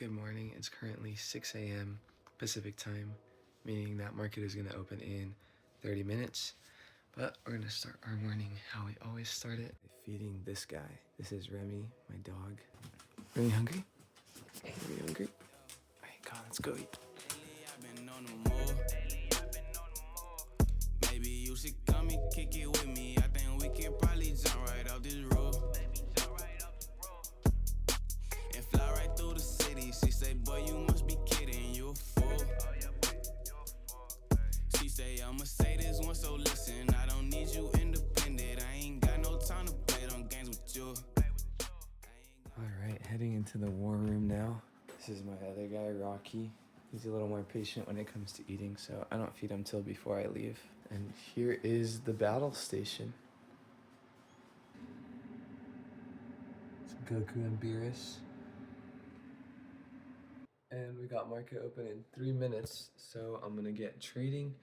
Good morning. It's currently 6 a.m. Pacific time, meaning that market is going to open in 30 minutes. But we're going to start our morning how we always start it, feeding this guy. This is Remy, my dog. Remy hungry? Hey, Remy hungry? All right, come on, let's go eat. Maybe you should come and kick it with me. I think we could probably jump right off this road and fly right through the city. She say, boy, you must be kidding, you a fool. She say, I'ma say this one, so listen. I don't need you independent. I ain't got no time to play them games with you. All right, heading into the war room now. This is my other guy, Rocky. He's a little more patient when it comes to eating, so I don't feed him till before I leave. And here is the battle station. It's Goku and Beerus. And we got market open in 3 minutes, so I'm gonna get trading,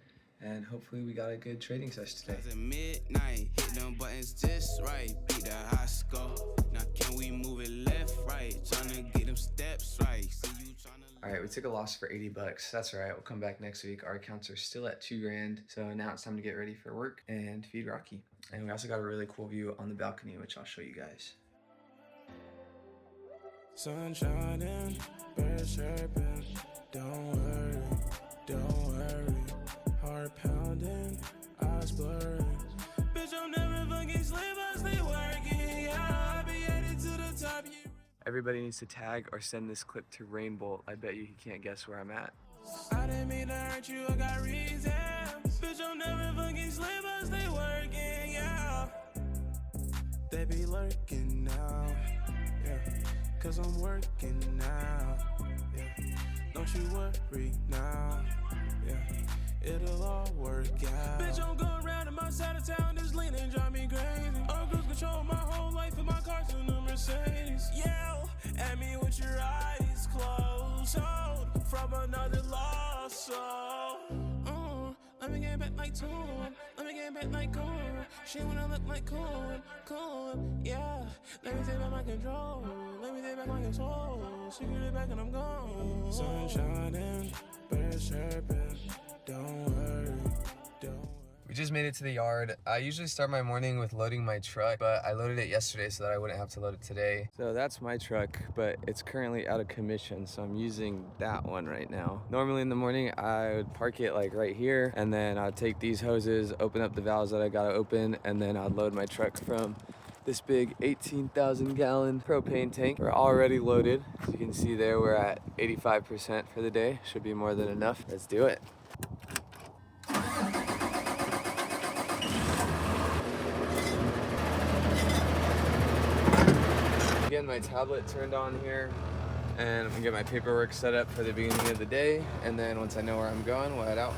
and hopefully we got a good trading session today. At midnight, hit them buttons just right, beat the high score. Now can we move it left, right? Tryna get them steps right. See you tryna. All right, we took a loss for 80 bucks. That's all right, we'll come back next week. Our accounts are still at 2 grand. So now it's time to get ready for work and feed Rocky. And we also got a really cool view on the balcony, which I'll show you guys. Sun shining, birds chirping. Don't worry. Heart pounding, eyes blurring. Bitch, I'm never fucking sleep, I stay working. Yeah, I be headed to the top. Everybody needs to tag or send this clip to Rainbolt. I bet you he can't guess where I'm at. I didn't mean to hurt you, I got reasons. Bitch, I'm never fucking sleep, I stay working, yeah. They be lurking now, yeah. Cause I'm working now, yeah. Don't you worry now, yeah. It'll all work out. Bitch, I'm going around in my side of town, this lean and drive me crazy. I'm cruise control my whole life in my car's in a Mercedes. Yell at me with your eyes closed, hold from another loss, so let me get back like Toon, let me get back like Cool. She wanna look like cool, yeah. Let me take back my control, let me take back my control. She get it back and I'm gone. Sun shining, birds chirping. Don't worry. We just made it to the yard. I usually start my morning with loading my truck, but I loaded it yesterday so that I wouldn't have to load it today. So that's my truck, but it's currently out of commission, so I'm using that one right now. Normally in the morning, I would park it like right here, and then I'd take these hoses, open up the valves that I gotta open, and then I'd load my truck from this big 18,000 gallon propane tank. We're already loaded. As you can see there, we're at 85% for the day. Should be more than enough. Let's do it. Getting my tablet turned on here, and I'm gonna get my paperwork set up for the beginning of the day, and then once I know where I'm going, we'll head out.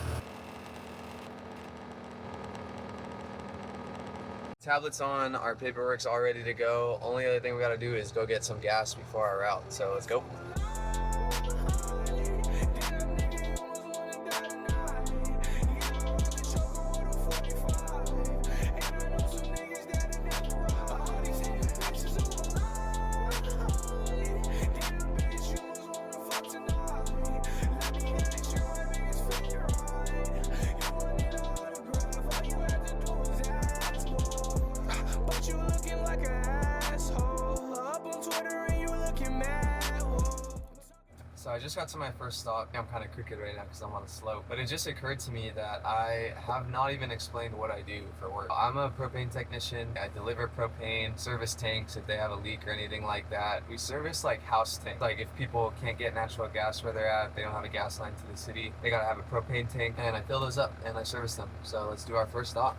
Tablet's on, our paperwork's all ready to go. Only other thing we gotta do is go get some gas before our route, so let's go. So I just got to my first stop. I'm kind of crooked right now because I'm on a slope, but it just occurred to me that I have not even explained what I do for work. I'm a propane technician. I deliver propane, service tanks if they have a leak or anything like that. We service like house tanks. Like if people can't get natural gas where they're at, they don't have a gas line to the city, they gotta have a propane tank, and I fill those up and I service them. So let's do our first stop.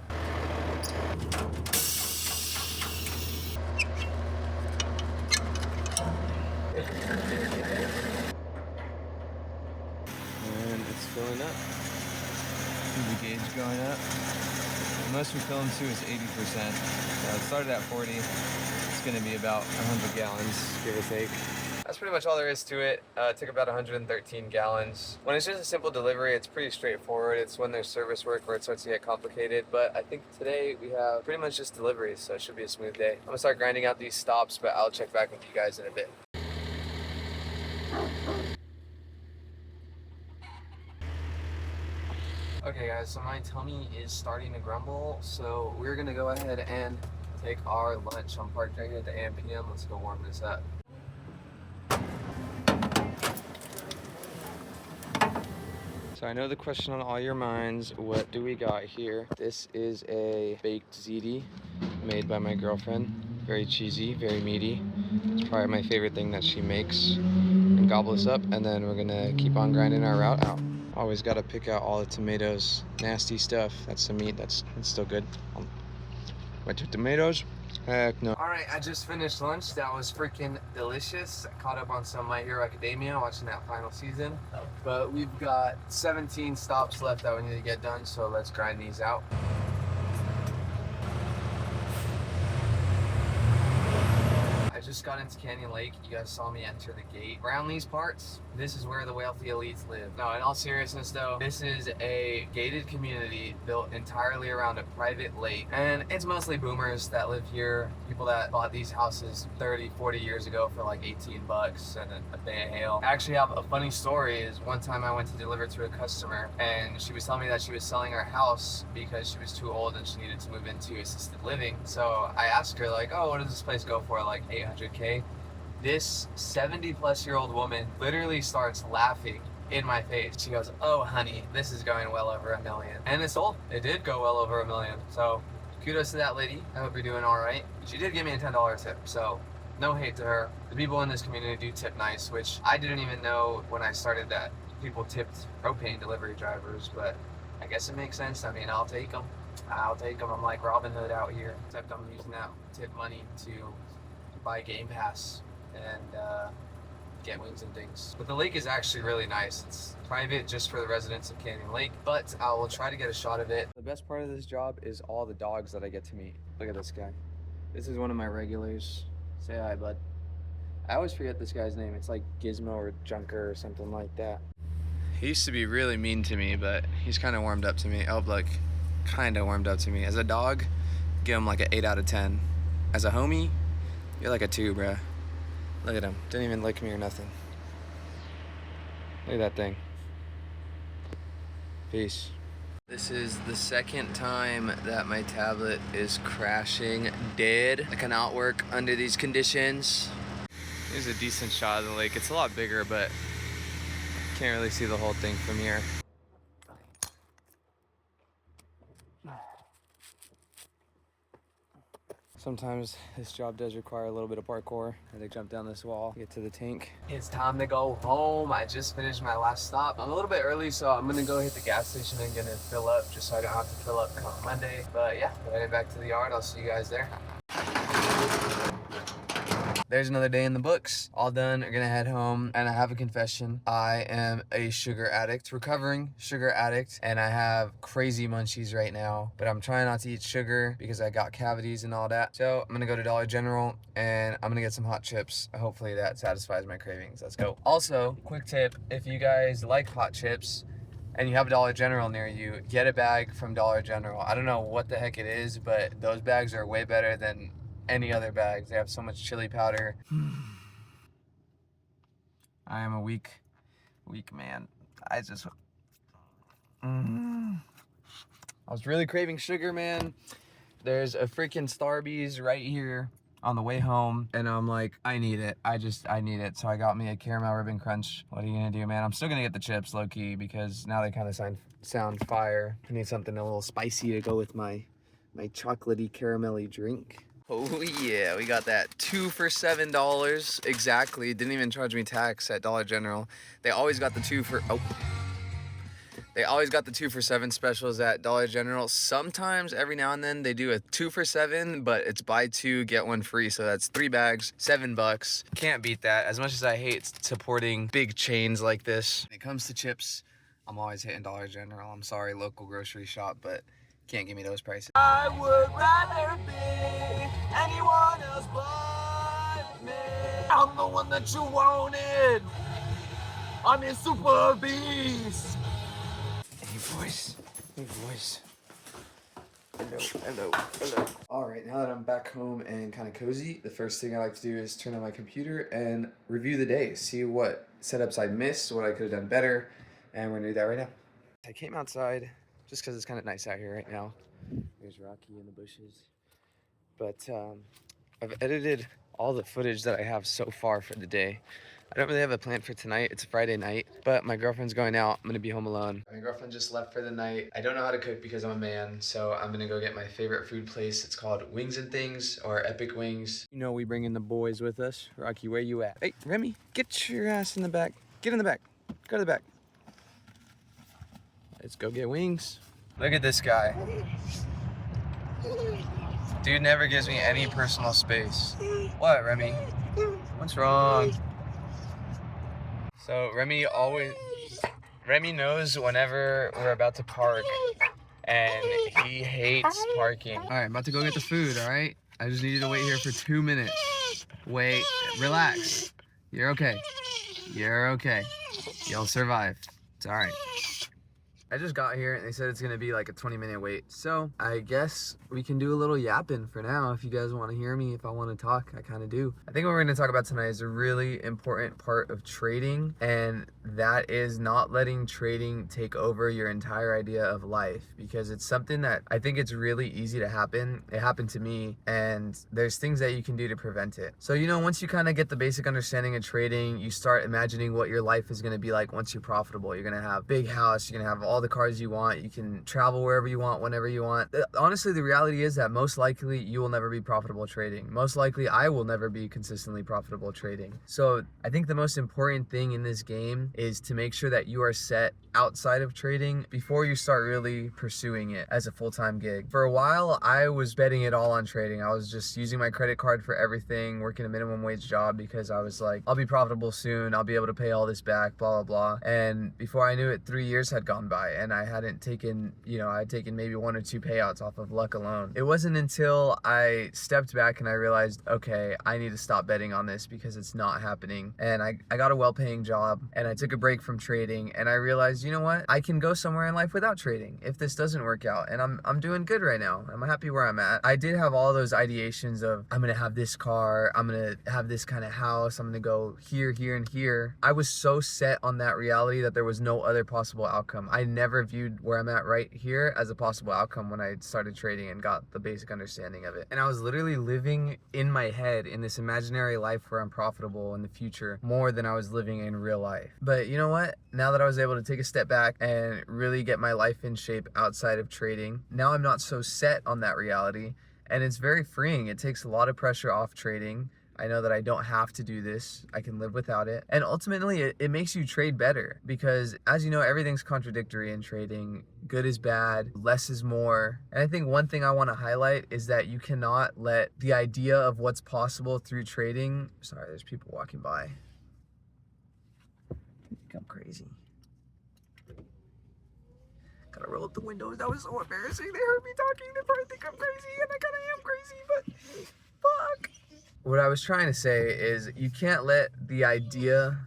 And it's filling up. See the gauge going up. The most we fill them to is 80%. It started at 40. It's gonna be about 100 gallons, give or take. That's pretty much all there is to it. It took about 113 gallons. When it's just a simple delivery, it's pretty straightforward. It's when there's service work where it starts to get complicated. But I think today we have pretty much just deliveries, so it should be a smooth day. I'm gonna start grinding out these stops, but I'll check back with you guys in a bit. Okay guys, so my tummy is starting to grumble, so we're gonna go ahead and take our lunch on Park Drive at the AM PM. Let's go warm this up. So I know the question on all your minds, what do we got here? This is a baked ziti made by my girlfriend. Very cheesy, very meaty. It's probably my favorite thing that she makes. And gobble this up, and then we're gonna keep on grinding our route out. Always gotta pick out all the tomatoes. Nasty stuff. That's the meat, that's still good. But the tomatoes, heck no. Alright, I just finished lunch. That was freaking delicious. I caught up on some My Hero Academia, watching that final season. But we've got 17 stops left that we need to get done, so let's grind these out. I just got into Canyon Lake. You guys saw me enter the gate. Around these parts, this is where the wealthy elites live. No, in all seriousness though, this is a gated community built entirely around a private lake. And it's mostly boomers that live here, people that bought these houses 30, 40 years ago for like 18 bucks and a bay of hail. I actually have a funny story. Is one time I went to deliver to a customer and she was telling me that she was selling her house because she was too old and she needed to move into assisted living. So I asked her like, oh, what does this place go for? Like 800K. This 70-plus-year-old woman literally starts laughing in my face. She goes, oh honey, this is going well over $1 million. And it sold. It did go well over $1 million. So kudos to that lady. I hope you're doing all right. She did give me a $10 tip, so no hate to her. The people in this community do tip nice, which I didn't even know when I started that people tipped propane delivery drivers, but I guess it makes sense. I mean, I'll take them. I'll take them. I'm like Robin Hood out here, except I'm using that tip money to buy Game Pass and get wings and things. But the lake is actually really nice. It's private just for the residents of Canyon Lake, but I will try to get a shot of it. The best part of this job is all the dogs that I get to meet. Look at this guy. This is one of my regulars. Say hi, bud. I always forget this guy's name. It's like Gizmo or Junker or something like that. He used to be really mean to me, but he's kind of warmed up to me. Oh, like, kind of warmed up to me. As a dog, give him like an 8 out of 10. As a homie, you're like a 2, bruh. Look at him. Didn't even lick me or nothing. Look at that thing. Peace. This is the second time that my tablet is crashing dead. I cannot work under these conditions. Here's a decent shot of the lake. It's a lot bigger, but can't really see the whole thing from here. Sometimes this job does require a little bit of parkour. I had to jump down this wall, get to the tank. It's time to go home. I just finished my last stop. I'm a little bit early, so I'm gonna go hit the gas station and gonna fill up just so I don't have to fill up come Monday. But yeah, heading back to the yard. I'll see you guys there. There's another day in the books. All done. We're gonna head home, and I have a confession. I am a sugar addict, recovering sugar addict, and I have crazy munchies right now, but I'm trying not to eat sugar because I got cavities and all that. So I'm gonna go to Dollar General and I'm gonna get some hot chips. Hopefully that satisfies my cravings. Let's go. Also, quick tip, if you guys like hot chips and you have a Dollar General near you, get a bag from Dollar General. I don't know what the heck it is, but those bags are way better than any other bags. They have so much chili powder. I am a weak man. I was really craving sugar, man. There's a freaking Starbucks right here on the way home, and I'm like, I need it. I need it. So I got me a caramel ribbon crunch. What are you gonna do, man? I'm still gonna get the chips, low key, because now they kind of sound fire. I need something a little spicy to go with my chocolatey caramelly drink. Oh yeah, we got that 2 for $7 exactly. Didn't even charge me tax at Dollar General. They always got the 2 for $7 specials at Dollar General. Sometimes every now and then they do a 2 for $7, but it's buy 2 get 1 free. So that's 3 bags, $7. Can't beat that. As much as I hate supporting big chains like this, when it comes to chips, I'm always hitting Dollar General. I'm sorry, local grocery shop, but can't give me those prices. I would rather be anyone else but me. I'm the one that you wanted. I'm in super beast. Hey voice. Hello. All right, now that I'm back home and kind of cozy, the first thing I like to do is turn on my computer and review the day, see what setups I missed, what I could have done better, and we're gonna do that right now. I came outside just because it's kind of nice out here right now. There's Rocky in the bushes. But I've edited all the footage that I have so far for the day. I don't really have a plan for tonight. It's a Friday night, but my girlfriend's going out. I'm gonna be home alone. My girlfriend just left for the night. I don't know how to cook because I'm a man, so I'm gonna go get my favorite food place. It's called Wings and Things, or Epic Wings. You know we bring in the boys with us. Rocky, where you at? Hey, Remy, get your ass in the back. Get in the back. Go to the back. Let's go get wings. Look at this guy. Dude never gives me any personal space. What, Remy? What's wrong? So Remy knows whenever we're about to park, and he hates parking. All right, I'm about to go get the food, all right? I just need you to wait here for 2 minutes. Wait, relax. You're okay. You're okay. You'll survive. It's all right. I just got here and they said it's gonna be like a 20-minute wait. So I guess we can do a little yapping for now. If you guys wanna hear me, if I wanna talk, I kinda do. I think what we're gonna talk about tonight is a really important part of trading, and that is not letting trading take over your entire idea of life, because it's something that I think it's really easy to happen. It happened to me, and there's things that you can do to prevent it. So, you know, once you kind of get the basic understanding of trading, you start imagining what your life is gonna be like once you're profitable. You're gonna have a big house, you're gonna have all the cars you want, you can travel wherever you want, whenever you want. Honestly, the reality is that most likely you will never be profitable trading. Most likely I will never be consistently profitable trading. So I think the most important thing in this game is to make sure that you are set outside of trading before you start really pursuing it as a full-time gig. For a while, I was betting it all on trading. I was just using my credit card for everything, working a minimum wage job because I was like, I'll be profitable soon, I'll be able to pay all this back, blah, blah, blah. And before I knew it, 3 years had gone by, and I hadn't taken, I had taken maybe 1 or 2 payouts off of luck alone. It wasn't until I stepped back and I realized, okay, I need to stop betting on this because it's not happening. And I got a well-paying job, and I took a break from trading, and I realized, you know what? I can go somewhere in life without trading if this doesn't work out, and I'm doing good right now. I'm happy where I'm at. I did have all those ideations of, I'm gonna have this car, I'm gonna have this kind of house, I'm gonna go here, here, and here. I was so set on that reality that there was no other possible outcome. I never viewed where I'm at right here as a possible outcome when I started trading and got the basic understanding of it. And I was literally living in my head in this imaginary life where I'm profitable in the future more than I was living in real life. But you know what? Now that I was able to take a step back and really get my life in shape outside of trading, now I'm not so set on that reality, and it's very freeing. It takes a lot of pressure off trading. I know that I don't have to do this. I can live without it. And ultimately, it makes you trade better because, as you know, everything's contradictory in trading. Good is bad, less is more. And I think one thing I want to highlight is that you cannot let the idea of what's possible through trading... Sorry, there's people walking by. I think I'm crazy. Gotta roll up the windows. That was so embarrassing. They heard me talking. They probably think I'm crazy, and I kind of am crazy, but fuck. What I was trying to say is you can't let the idea...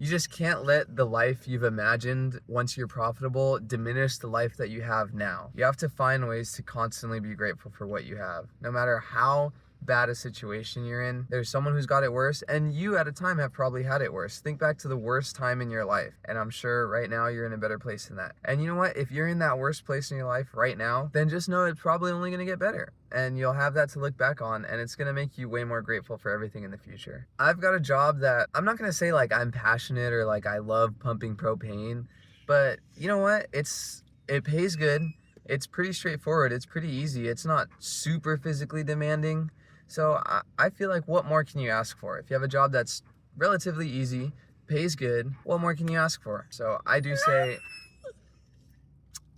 You just can't let the life you've imagined once you're profitable diminish the life that you have now. You have to find ways to constantly be grateful for what you have. No matter how bad a situation you're in, there's someone who's got it worse, and you at a time have probably had it worse. Think back to the worst time in your life, and I'm sure right now you're in a better place than that. And you know what? If you're in that worst place in your life right now, then just know it's probably only gonna get better. And you'll have that to look back on, and it's gonna make you way more grateful for everything in the future. I've got a job that I'm not gonna say like I'm passionate or like I love pumping propane, but you know what? It pays good. It's pretty straightforward. It's pretty easy. It's not super physically demanding. So I feel like, what more can you ask for? If you have a job that's relatively easy, pays good, what more can you ask for? So I do say,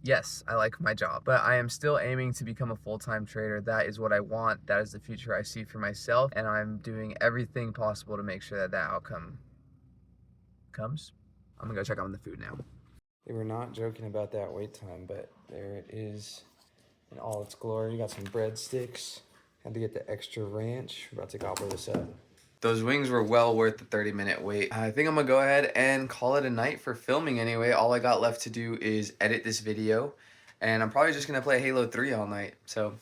yes, I like my job, but I am still aiming to become a full-time trader. That is what I want. That is the future I see for myself, and I'm doing everything possible to make sure that that outcome comes. I'm gonna go check on the food now. They were not joking about that wait time, but there it is in all its glory. You got some breadsticks. Had to get the extra ranch. We're about to gobble this up. Those wings were well worth the 30-minute wait. I think I'm gonna go ahead and call it a night for filming anyway. All I got left to do is edit this video, and I'm probably just gonna play Halo 3 all night. So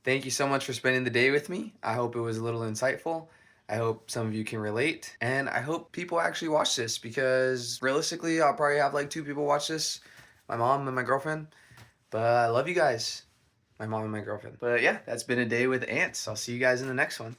thank you so much for spending the day with me. I hope it was a little insightful. I hope some of you can relate, and I hope people actually watch this, because realistically I'll probably have like 2 people watch this, my mom and my girlfriend. But I love you guys, my mom and my girlfriend. But yeah, that's been a day with ants. I'll see you guys in the next one.